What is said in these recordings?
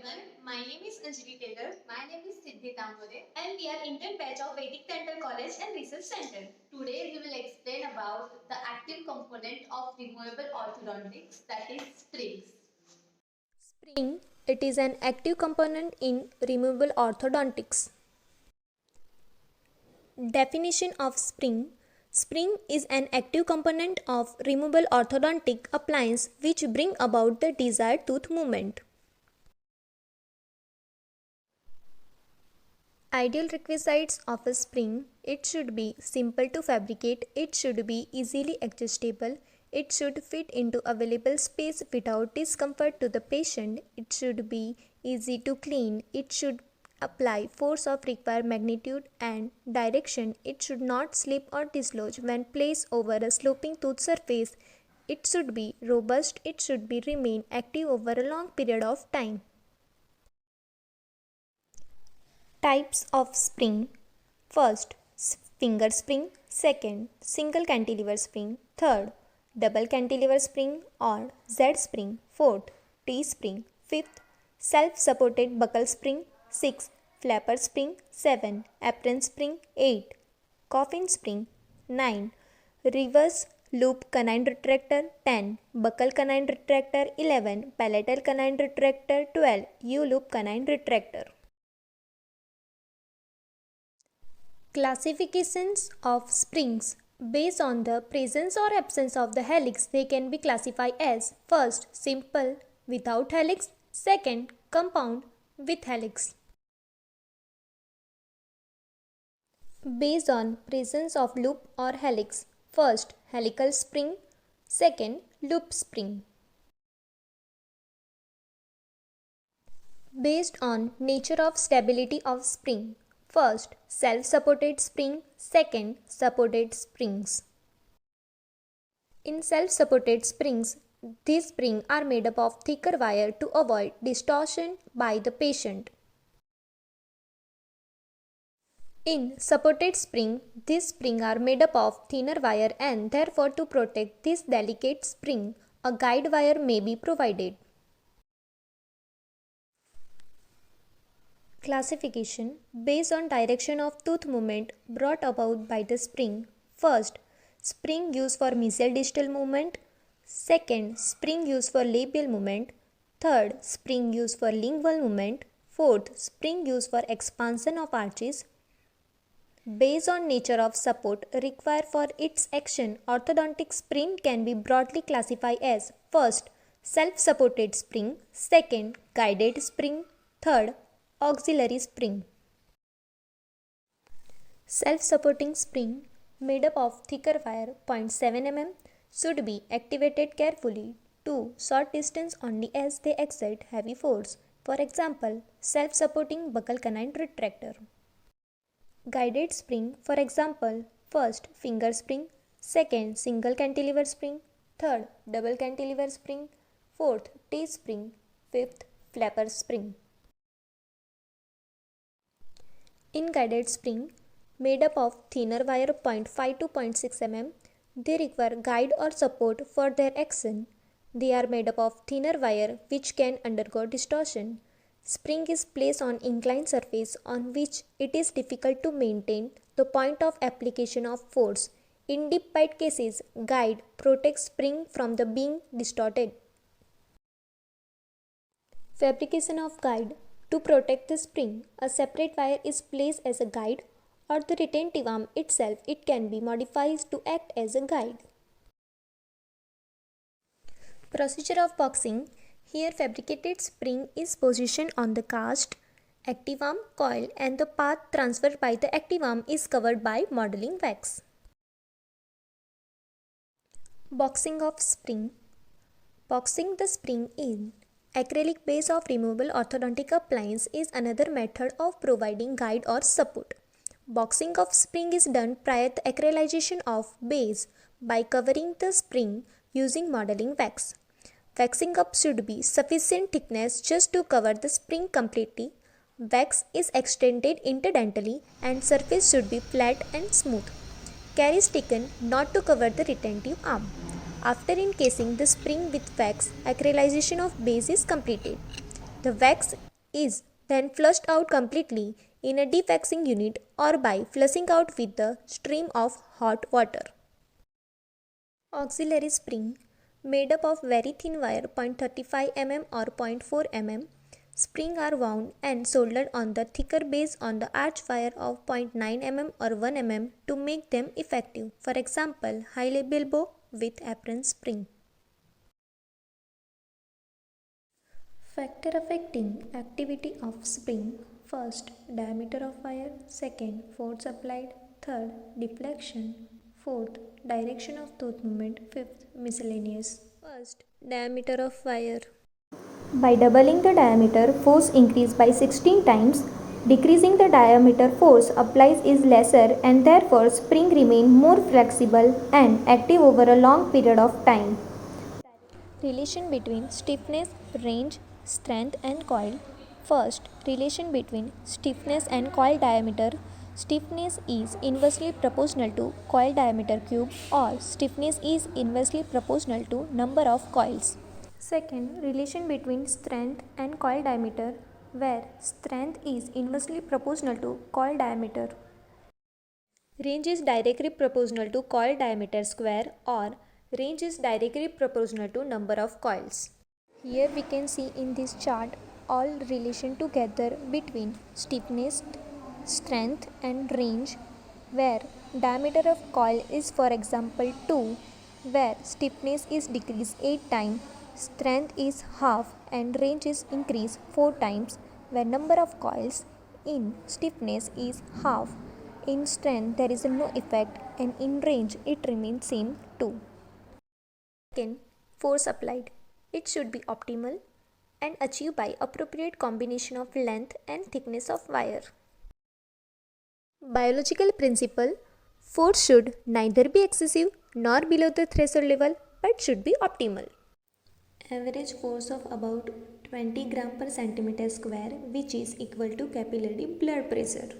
everyone. My name is Anjali Taylor. My name is Siddhi Tambore. And we are intern batch of Vedic Dental College and Research Center. Today we will explain about the active component of removable orthodontics, that is springs. Spring, it is an active component in removable orthodontics. Definition of spring. Spring is an active component of removable orthodontic appliance which bring about the desired tooth movement. Ideal requisites of a spring. It should be simple to fabricate, it should be easily adjustable, it should fit into available space without discomfort to the patient, it should be easy to clean, it should apply force of required magnitude and direction, it should not slip or dislodge when placed over a sloping tooth surface, it should be robust, it should be remain active over a long period of time. Types of spring. First, finger spring. Second, single cantilever spring. Third, double cantilever spring or Z spring. Fourth, T spring. Fifth, self-supported buckle spring. 6. Flapper spring. 7. Apron spring. 8. Coffin spring. 9. Reverse loop canine retractor. 10. Buckle canine retractor. 11. Palatal canine retractor. 12. U-loop canine retractor. Classifications of springs. Based on the presence or absence of the helix, they can be classified as: first, simple without helix; second, compound with helix. Based on presence of loop or helix. First, helical spring; second, loop spring. Based on nature of stability of spring. First, self-supported spring. Second, supported springs. In self-supported springs, these springs are made up of thicker wire to avoid distortion by the patient. In supported spring, these springs are made up of thinner wire and therefore to protect this delicate spring, a guide wire may be provided. Classification based on direction of tooth movement brought about by the spring. First, spring used for mesial distal movement. Second, spring used for labial movement. Third, spring used for lingual movement. Fourth, spring used for expansion of arches. Based on nature of support required for its action, orthodontic spring can be broadly classified as: first, self-supported spring; second, guided spring; third, auxiliary spring. Self-supporting spring made up of thicker wire 0.7 mm should be activated carefully to short distance only as they exert heavy force. For example, self-supporting buccal canine retractor. Guided spring, for example, first finger spring, second single cantilever spring, third double cantilever spring, fourth T spring, fifth flapper spring. In guided spring, made up of thinner wire 0.5 to 0.6 mm, they require guide or support for their action. They are made up of thinner wire which can undergo distortion. Spring is placed on inclined surface on which it is difficult to maintain the point of application of force. In deep bite cases, guide protects spring from the being distorted. Fabrication of guide. To protect the spring, a separate wire is placed as a guide, or the retentive arm itself it can be modified to act as a guide. Procedure of boxing. Here fabricated spring is positioned on the cast active arm coil and the path transferred by the active arm is covered by modeling wax. Boxing of spring. Boxing the spring in acrylic base of removable orthodontic appliance is another method of providing guide or support. Boxing of spring is done prior to acrylization of base by covering the spring using modeling wax. Waxing up should be sufficient thickness just to cover the spring completely. Wax is extended interdentally and surface should be flat and smooth. Care is taken not to cover the retentive arm. After encasing the spring with wax, acrylization of base is completed. The wax is then flushed out completely in a dewaxing unit or by flushing out with the stream of hot water. Auxiliary spring, made up of very thin wire 0.35 mm or 0.4 mm. Spring are wound and soldered on the thicker base on the arch wire of 0.9 mm or 1 mm to make them effective. For example, high level bow with apron spring. Factor affecting activity of spring. First, diameter of wire. Second, force applied. Third, deflection. Fourth, direction of tooth movement. Fifth, miscellaneous. First, diameter of wire. By doubling the diameter, force increased by 16 times. Decreasing the diameter, force applied is lesser and therefore spring remain more flexible and active over a long period of time. Relation between stiffness, range, strength and coil. First, relation between stiffness and coil diameter. Stiffness is inversely proportional to coil diameter cube, or stiffness is inversely proportional to number of coils. Second, relation between strength and coil diameter, where strength is inversely proportional to coil diameter. Range is directly proportional to coil diameter square, or range is directly proportional to number of coils. Here we can see in this chart all relation together between stiffness, strength and range, where diameter of coil is for example 2, where stiffness is decreased 8 times, strength is half and range is increased 4 times, where number of coils in stiffness is half. In strength there is no effect and in range it remains same too. Second, force applied. It should be optimal and achieved by appropriate combination of length and thickness of wire. Biological principle: force should neither be excessive nor below the threshold level but should be optimal. Average force of about 20 gram per centimeter square, which is equal to capillary blood pressure.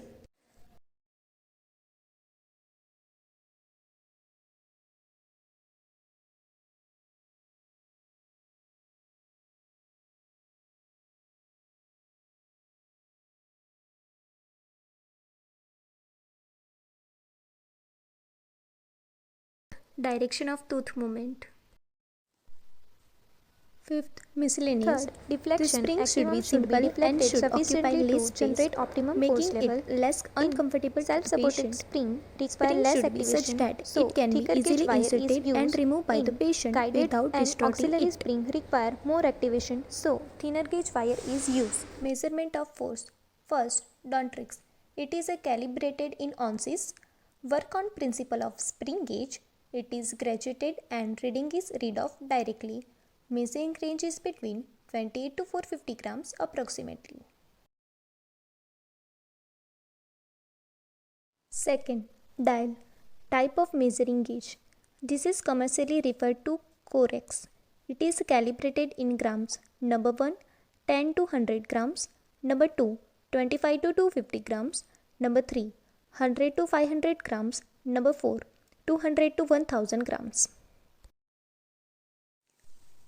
Direction of tooth movement. Fifth, miscellaneous. Third, deflection. The spring should be simple and should occupy less space, generate optimum making force level. it less uncomfortable to the Self-supporting patient. spring require Spring less should be such activation, that so it can be thicker gauge easily wire is inserted and used removed by the in patient guided without and distorting auxiliary it. spring require more activation, so thinner gauge wire is used. Measurement of force. First, don't tricks. It is a calibrated in ounces. Work on principle of spring gauge. It is graduated and reading is read off directly. Measuring range is between 28 to 450 grams approximately. Second, dial. Type of measuring gauge. This is commercially referred to Corex. It is calibrated in grams. Number 1, 10 to 100 grams. Number 2, 25 to 250 grams. Number 3, 100 to 500 grams. Number 4, 200 to 1000 grams.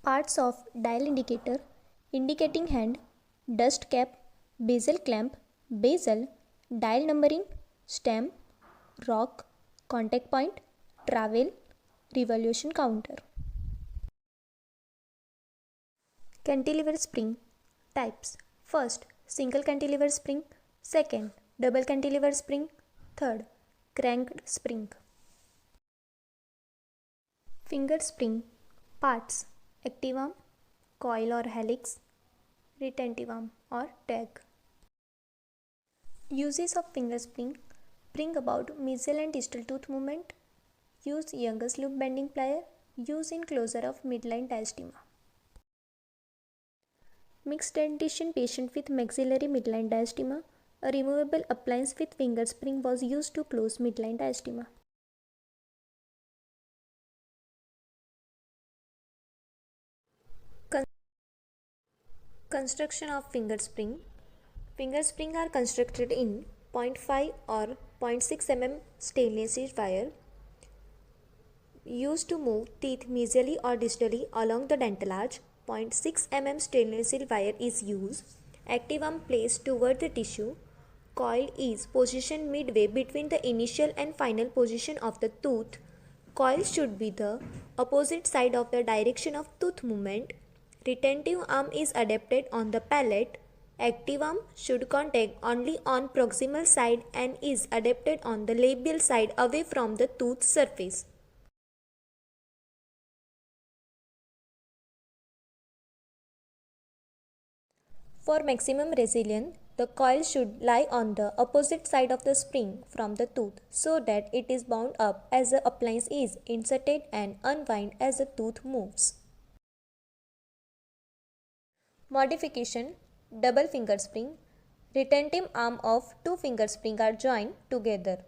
Parts of dial indicator: indicating hand, dust cap, bezel clamp, bezel, dial numbering, stem, rock, contact point, travel, revolution counter. Cantilever spring types: first, single cantilever spring; second, double cantilever spring; third, cranked spring. Finger spring parts: active arm, coil or helix, retentive arm or tag. Uses of finger spring: bring about mesial and distal tooth movement, use Young's loop bending plier, use in closure of midline diastema. Mixed dentition patient with maxillary midline diastema, a removable appliance with finger spring was used to close midline diastema. Construction of finger spring. Finger spring are constructed in 0.5 or 0.6 mm stainless steel wire used to move teeth mesially or distally along the dental arch. 0.6 mm stainless steel wire is used active arm placed toward the tissue. Coil is positioned midway between the initial and final position of the tooth. Coil should be the opposite side of the direction of tooth movement. Retentive arm is adapted on the palate. Active arm should contact only on proximal side and is adapted on the labial side away from the tooth surface. For maximum resilience, the coil should lie on the opposite side of the spring from the tooth so that it is bound up as the appliance is inserted and unwind as the tooth moves. Modification: double finger spring. Retentive arm of two finger spring are joined together.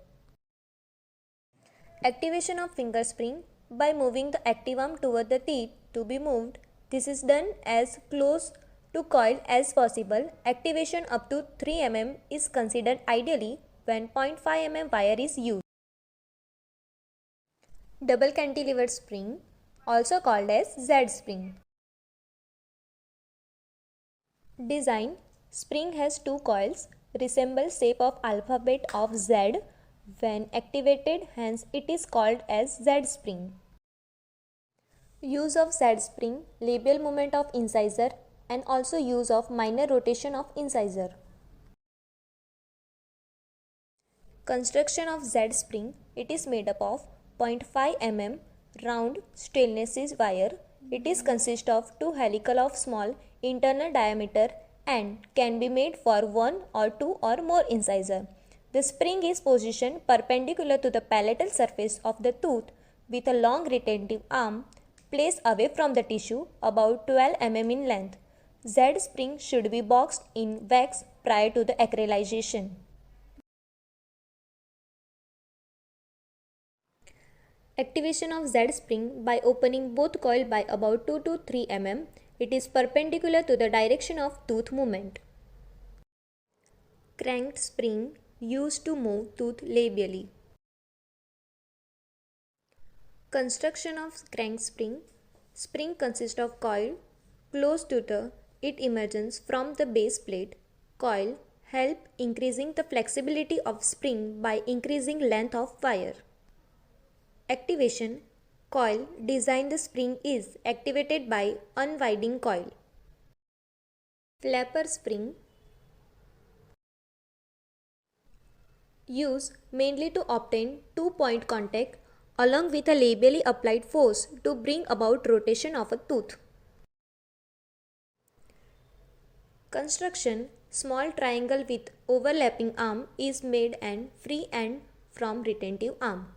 Activation of finger spring by moving the active arm toward the teeth to be moved. This is done as close to coil as possible. Activation up to 3 mm is considered ideally when 0.5 mm wire is used. Double cantilever spring, also called as Z spring. Design: spring has two coils, resemble shape of alphabet of Z. When activated, hence it is called as Z spring. Use of Z spring: labial movement of incisor and also use of minor rotation of incisor. Construction of Z spring: it is made up of 0.5 mm round stainless wire. It is consist of two helical of small internal diameter and can be made for one or two or more incisor. The spring is positioned perpendicular to the palatal surface of the tooth with a long retentive arm placed away from the tissue about 12 mm in length. Z spring should be boxed in wax prior to the acrylization. Activation of Z spring by opening both coil by about 2 to 3 mm. It is perpendicular to the direction of tooth movement. Cranked spring used to move tooth labially. Construction of crank spring: spring consists of coil close to it emerges from the base plate. Coil help increasing the flexibility of spring by increasing length of wire. Activation: coil design the spring is activated by unwinding coil. Flapper spring used mainly to obtain two-point contact along with a labially applied force to bring about rotation of a tooth. Construction: small triangle with overlapping arm is made and free and from retentive arm.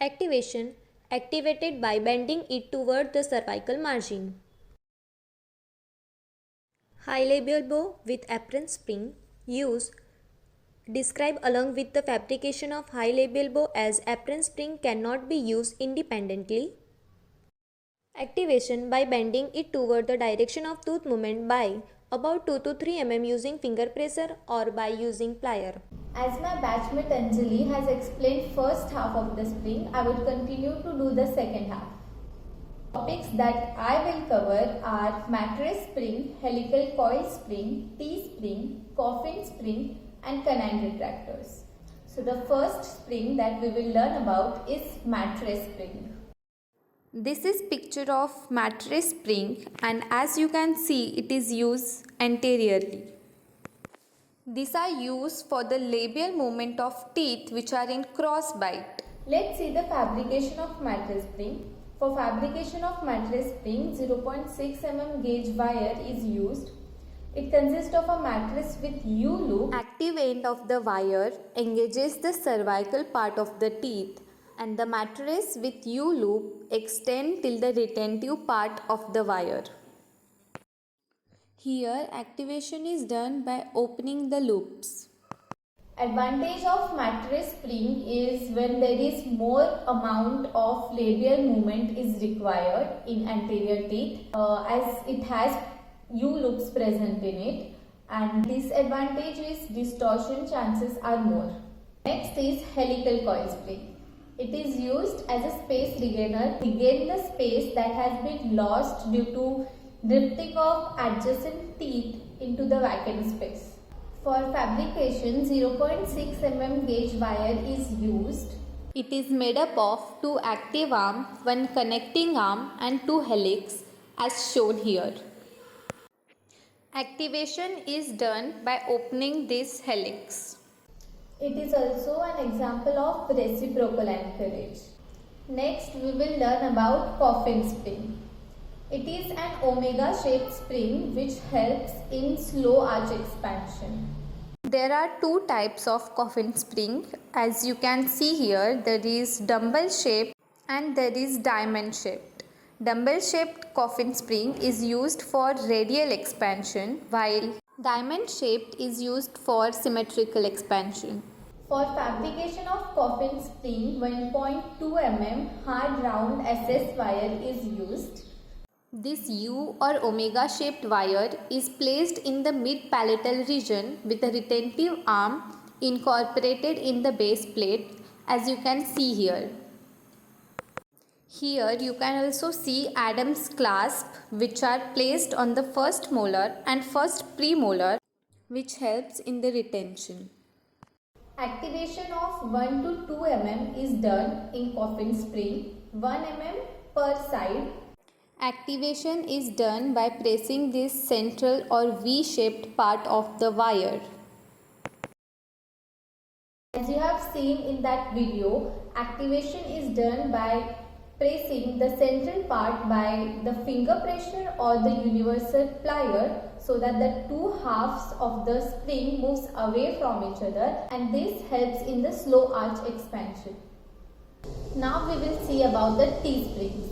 Activation: activated by bending it toward the cervical margin. High labial bow with apron spring use described along with the fabrication of high labial bow, as apron spring cannot be used independently. Activation by bending it toward the direction of tooth movement by about 2 to 3 mm using finger pressure or by using plier. As my batchmate Anjali has explained first half of the spring, I would continue to do the second half. Topics that I will cover are mattress spring, helical coil spring, T-spring, coffin spring and canine retractors. So the first spring that we will learn about is mattress spring. This is picture of mattress spring, and as you can see it is used anteriorly. These are used for the labial movement of teeth which are in cross bite. Let's see the fabrication of mattress spring. For fabrication of mattress spring, 0.6 mm gauge wire is used. It consists of a mattress with U-loop. Active end of the wire engages the cervical part of the teeth and the mattress with U-loop extend till the retentive part of the wire. Here activation is done by opening the loops. Advantage of mattress spring is when there is more amount of labial movement is required in anterior teeth as it has U-loops present in it, and disadvantage is distortion chances are more. Next is helical coil spring. It is used as a space regainer to regain the space that has been lost due to drifting of adjacent teeth into the vacant space. For fabrication, 0.6 mm gauge wire is used. It is made up of two active arm, one connecting arm and two helix as shown here. Activation is done by opening this helix. It is also an example of reciprocal anchorage. Next, we will learn about coffin spring. It is an omega shaped spring which helps in slow arch expansion. There are two types of coffin spring. As you can see here, there is dumbbell shaped and there is diamond shaped. Dumbbell shaped coffin spring is used for radial expansion while diamond shaped is used for symmetrical expansion. For fabrication of coffin spring, 1.2 mm hard round SS wire is used. This U or omega shaped wire is placed in the mid palatal region with a retentive arm incorporated in the base plate, as you can see here. Here you can also see Adam's clasp, which are placed on the first molar and first premolar, which helps in the retention. Activation of 1 to 2 mm is done in coffin spring, 1 mm per side. Activation is done by pressing this central or V-shaped part of the wire. As you have seen in that video, activation is done by pressing the central part by the finger pressure or the universal plier so that the two halves of the spring moves away from each other, and this helps in the slow arch expansion. Now we will see about the T-springs.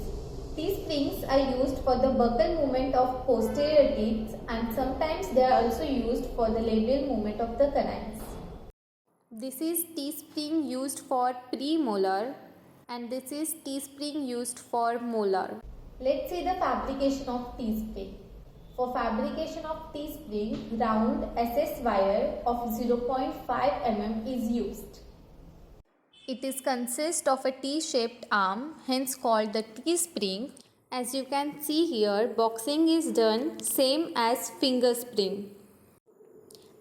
T-springs are used for the buccal movement of posterior teeth, and sometimes they are also used for the labial movement of the canines. This is T-spring used for premolar and this is T-spring used for molar. Let's see the fabrication of T-spring. For fabrication of T-spring, round SS wire of 0.5 mm is used. It is consist of a T-shaped arm, hence called the T-spring. As you can see here, boxing is done same as finger spring.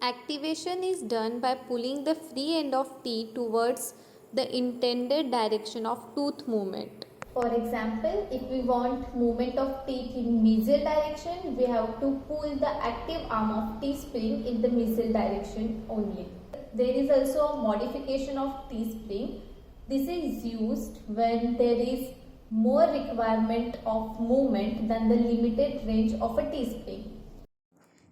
Activation is done by pulling the free end of T towards the intended direction of tooth movement. For example, if we want movement of teeth in mesial direction, we have to pull the active arm of T-spring in the mesial direction only. There is also a modification of T-spring. This is used when there is more requirement of movement than the limited range of a T-spring.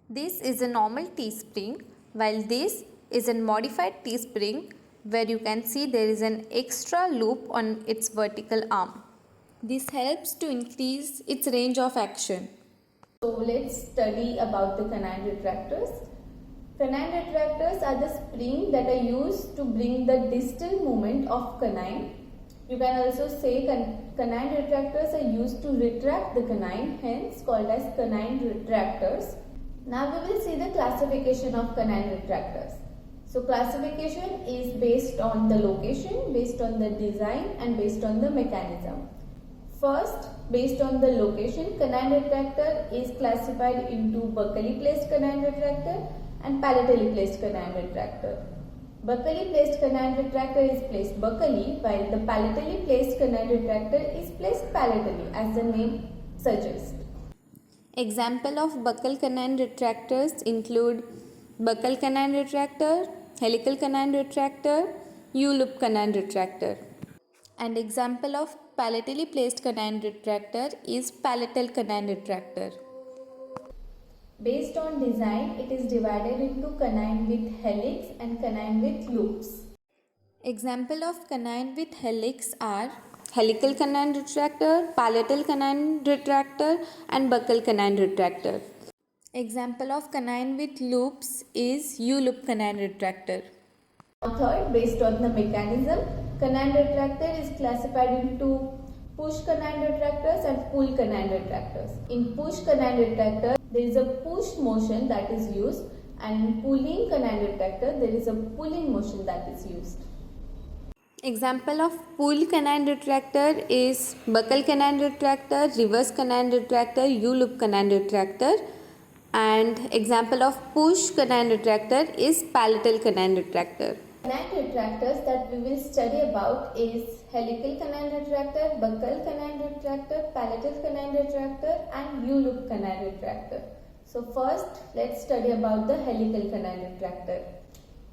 This is a normal T-spring, while this is a modified T-spring where you can see there is an extra loop on its vertical arm. This helps to increase its range of action. So let's study about the canine retractors. Canine retractors are the springs that are used to bring the distal movement of canine. You can also say canine retractors are used to retract the canine, hence called as canine retractors. Now we will see the classification of canine retractors. So classification is based on the location, based on the design and based on the mechanism. First, based on the location, canine retractor is classified into buccally placed canine retractor and palatally placed canine retractor. Buccally placed canine retractor is placed buccally, while the palatally placed canine retractor is placed palatally, as the name suggests. Example of buccal canine retractors include buccal canine retractor, helical canine retractor, U-loop canine retractor. An example of palatally placed canine retractor is palatal canine retractor. Based on design, it is divided into canine with helix and canine with loops. Example of canine with helix are helical canine retractor, palatal canine retractor, and buccal canine retractor. Example of canine with loops is U-loop canine retractor. Now third, based on the mechanism, canine retractor is classified into push canine retractors and pull canine retractors. In push canine retractor, there is a push motion that is used, and in pulling canine retractor, there is a pulling motion that is used. Example of pull canine retractor is buccal canine retractor, reverse canine retractor, U-loop canine retractor. And example of push canine retractor is palatal canine retractor. Canine retractors that we will study about is helical canine retractor, buccal canine retractor, palatal canine retractor, and U-loop canine retractor. So first, let's study about the helical canine retractor.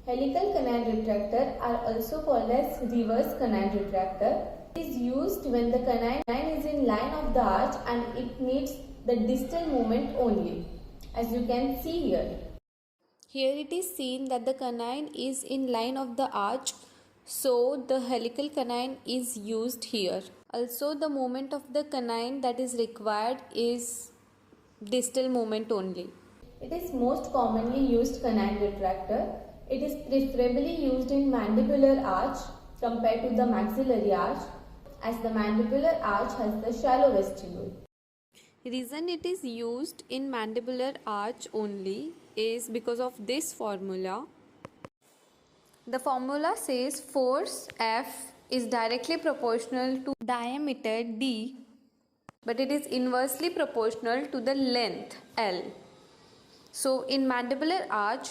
Helical canine retractor are also called as reverse canine retractor. It is used when the canine is in line of the arch and it needs the distal movement only, as you can see here. Here it is seen that the canine is in line of the arch, so the helical canine is used here. Also, the movement of the canine that is required is distal movement only. It is most commonly used canine retractor. It is preferably used in mandibular arch compared to the maxillary arch, as the mandibular arch has the shallow vestibule. Reason it is used in mandibular arch only is because of this formula. The formula says force F is directly proportional to diameter D, but it is inversely proportional to the length L. So in mandibular arch,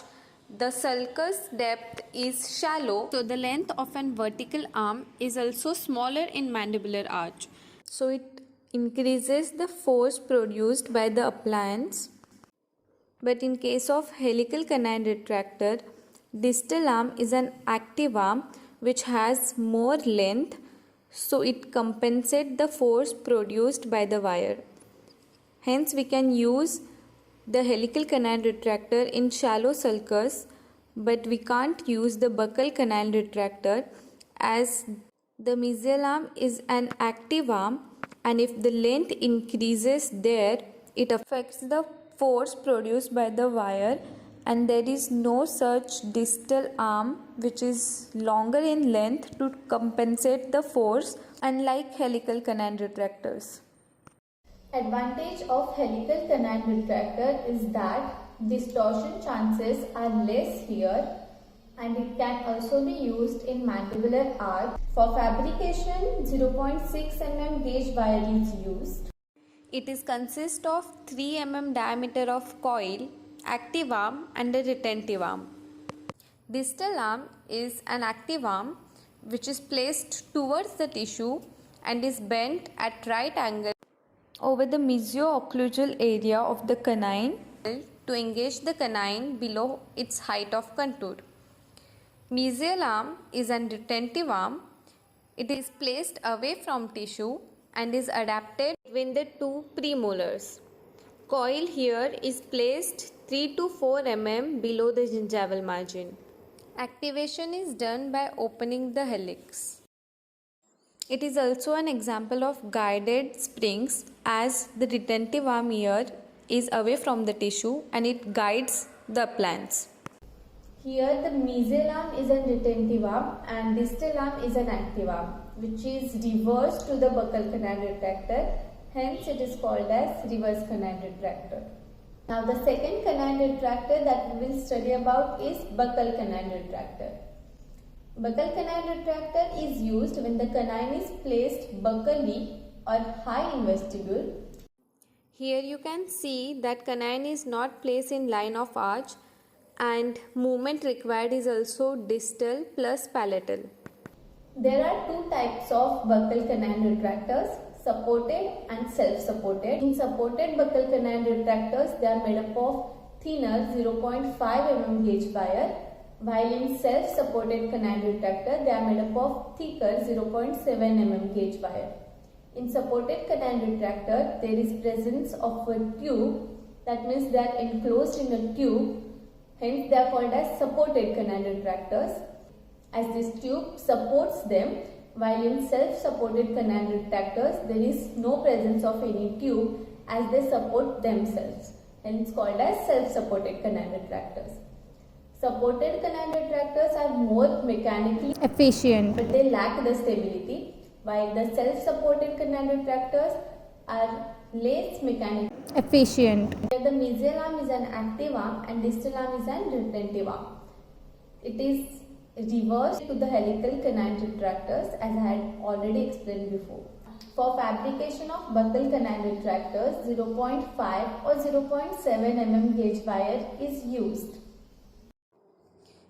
the sulcus depth is shallow, so the length of an vertical arm is also smaller in mandibular arch. So it increases the force produced by the appliance. But in case of helical canine retractor, distal arm is an active arm which has more length, so it compensates the force produced by the wire. Hence we can use the helical canine retractor in shallow sulcus, but we can't use the buccal canine retractor as the mesial arm is an active arm, and if the length increases there, it affects the force produced by the wire, and there is no such distal arm which is longer in length to compensate the force, unlike helical canine retractors. Advantage of helical canine retractor is that distortion chances are less here, and it can also be used in mandibular arch. For fabrication, 0.6 mm gauge wire is used. It is consist of 3 mm diameter of coil, active arm and a retentive arm. Distal arm is an active arm which is placed towards the tissue and is bent at right angle over the mesio-occlusal area of the canine to engage the canine below its height of contour. Mesial arm is an retentive arm. It is placed away from tissue and is adapted between the two premolars. Coil here is placed 3 to 4 mm below the gingival margin. Activation is done by opening the helix. It is also an example of guided springs, as the retentive arm here is away from the tissue and it guides the appliance. Here the mesial arm is an retentive arm and distal arm is an active arm, which is reverse to the buccal canine retractor. Hence it is called as reverse canine retractor. Now the second canine retractor that we will study about is buccal canine retractor. Buccal canine retractor is used when the canine is placed buccally or high in vestibule. Here you can see that canine is not placed in line of arch, and movement required is also distal plus palatal. There are two types of buccal canine retractors, supported and self-supported. In supported buccal canine retractors, they are made up of thinner 0.5 mm gauge wire, while in self-supported canine retractor, they are made up of thicker 0.7 mm gauge wire. In supported canine retractor, there is presence of a tube That means they are enclosed in a tube, hence they are called as supported canine retractors, as this tube supports them, while in self-supported canine retractors there is no presence of any tube as they support themselves, hence called as self-supported canine retractors. Supported canine retractors are more mechanically efficient, but they lack the stability, while the self-supported canine retractors are less mechanically efficient, where the mesial arm is an active arm and distal arm is an retentive arm. It is reversed to the helical canine retractors, as I had already explained before. For fabrication of buccal canine retractors, 0.5 or 0.7 mm gauge wire is used.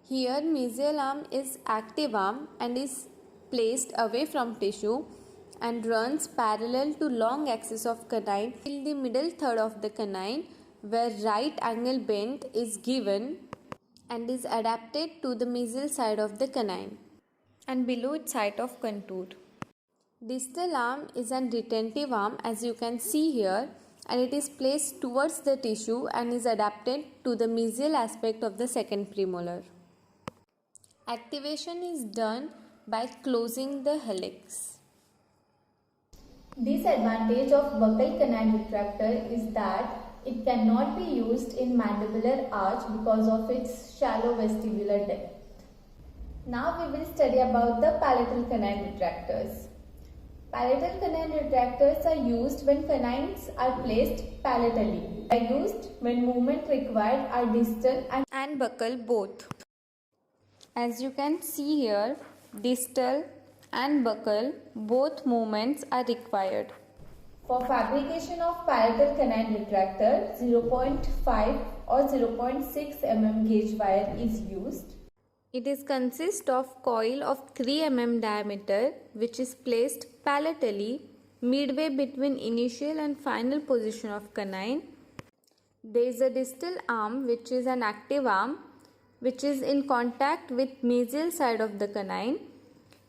Here mesial arm is active arm and is placed away from tissue and runs parallel to long axis of canine till the middle third of the canine, where right angle bend is given and is adapted to the mesial side of the canine and below its height of contour. Distal arm is an retentive arm, as you can see here, and it is placed towards the tissue and is adapted to the mesial aspect of the second premolar. Activation is done by closing the helix. Disadvantage of buccal canine retractor is that it cannot be used in mandibular arch because of its shallow vestibular depth. Now we will study about the palatal canine retractors. Palatal canine retractors are used when canines are placed palatally. They are used when movement required are distal And buccal both. As you can see here, distal and buccal both movements are required. For fabrication of palatal canine retractor, 0.5 or 0.6 mm gauge wire is used. It is consist of coil of 3 mm diameter which is placed palatally midway between initial and final position of canine. There is a distal arm which is an active arm which is in contact with mesial side of the canine.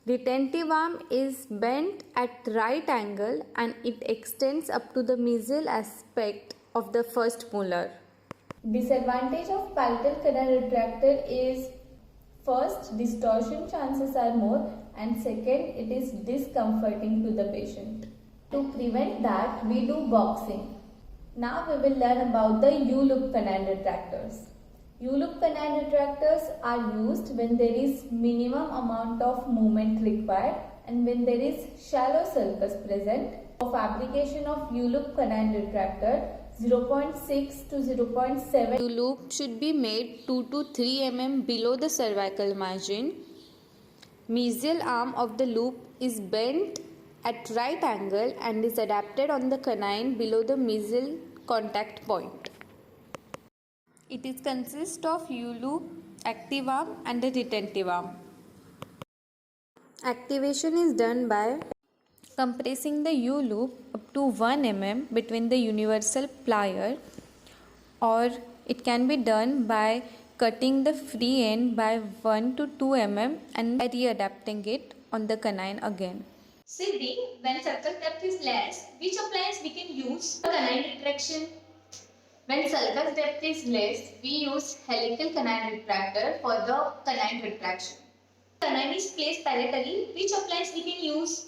Retentive arm is bent at right angle and it extends up to the mesial aspect of the first molar. Disadvantage of palatal canine retractor is first, distortion chances are more, and second, it is discomforting to the patient. To prevent that, we do boxing. Now we will learn about the U-loop canine retractors. U-loop canine retractors are used when there is minimum amount of movement required and when there is shallow sulcus present. For fabrication of U-loop canine retractor, 0.6 to 0.7 U-loop should be made 2 to 3 mm below the cervical margin. Mesial arm of the loop is bent at right angle and is adapted on the canine below the mesial contact point. It is consist of U-loop, active arm and a retentive arm. Activation is done by compressing the U-loop up to 1 mm between the universal plier, or it can be done by cutting the free end by 1 to 2 mm and readapting it on the canine again. Siddhi, when sulcus depth is less, which appliance we can use for canine retraction? When sulcus depth is less, we use helical canine retractor for the canine retraction. Canine is placed palatally, which appliance we can use?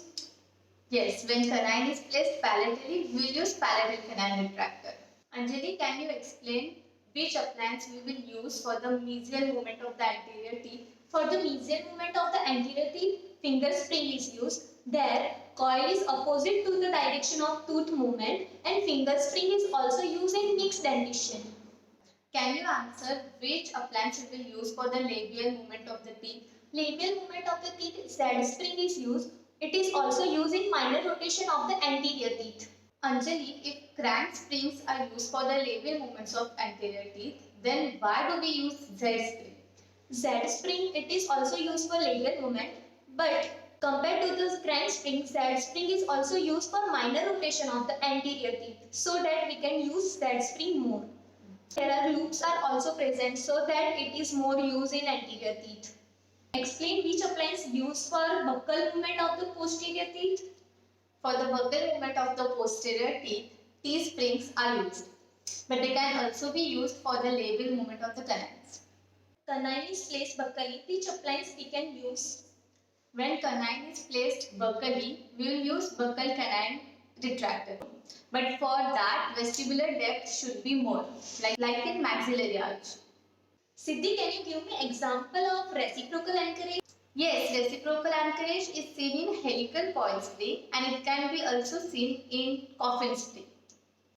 Yes, when canine is placed palatally, we will use palatal canine retractor. Anjali, can you explain which appliance we will use for the mesial movement of the anterior teeth? For the mesial movement of the anterior teeth, finger spring is used. There, coil is opposite to the direction of tooth movement and finger spring is also used in mixed dentition. Can you answer which appliance we will use for the labial movement of the teeth? Labial movement of the teeth, Z spring is used. It is also used in minor rotation of the anterior teeth. Anjali, if crank springs are used for the labial movements of anterior teeth, then why do we use Z spring? Z spring, it is also used for labial movement, but compared to the crank spring, Z spring is also used for minor rotation of the anterior teeth, so that we can use Z spring more. There are loops are also present, so that it is more used in anterior teeth. Explain which appliance used for buccal movement of the posterior teeth. For the buccal movement of the posterior teeth, T-springs are used. but they can also be used for the labial movement of the canines. Canine is placed buccally. Which appliance we can use? When canine is placed buccally, we will use buccal canine retractor. But for that, vestibular depth should be more, like in maxillary arch. Siddhi, can you give me example of reciprocal anchorage? Yes, reciprocal anchorage is seen in helical coil spring and it can be also seen in coffin spring.